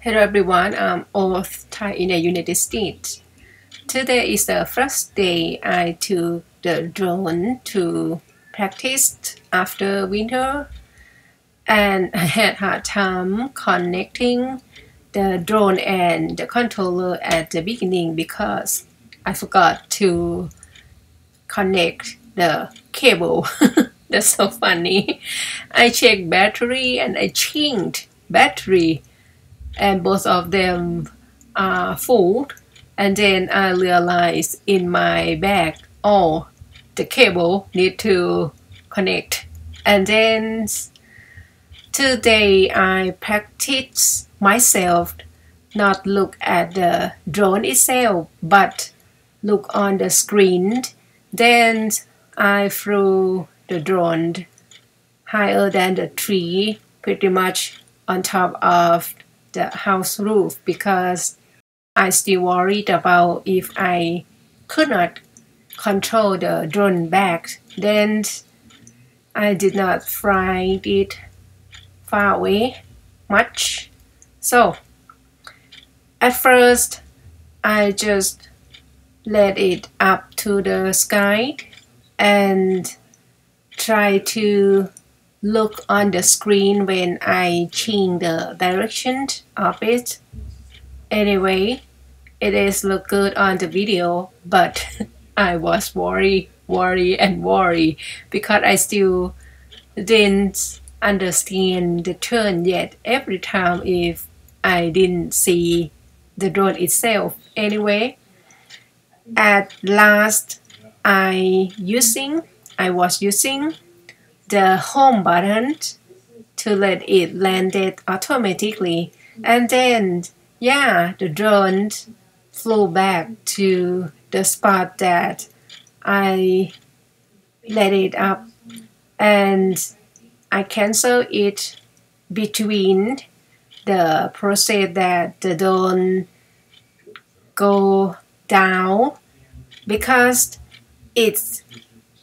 Hello everyone, I'm Oath Thai in the United States. Today is the first day I took the drone to practice after winter, and I had hard time connecting the drone and the controller at the beginning because I forgot to connect the cable. That's so funny. I checked battery and I changed battery, and both of them are full, and then I realized in my bag the cable need to connect. And then today I practice myself not look at the drone itself but look on the screen. Then I flew the drone higher than the tree, pretty much on top of the house roof, because I still worried about if I could not control the drone back, then I did not fly it far away much. So at first I just let it up to the sky and try to look on the screen when I change the direction of it. Anyway, it is look good on the video, but I was worry because I still didn't understand the turn yet every time if I didn't see the drone itself. Anyway, at last I was using the home button to let it land it automatically, and then the drone flew back to the spot that I let it up, and I cancel it between the process that the drone go down, because it's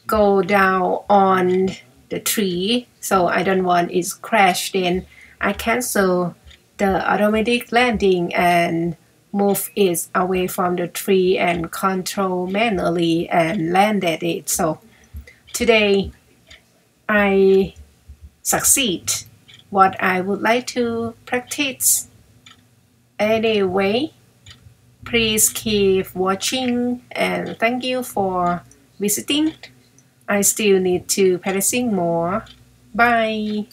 go down on the tree, so I don't want it crash. Then I cancel the automatic landing and move it away from the tree and control manually and landed it. So today I succeed what I would like to practice. Anyway, please keep watching and thank you for visiting. I still need to practicing more. Bye.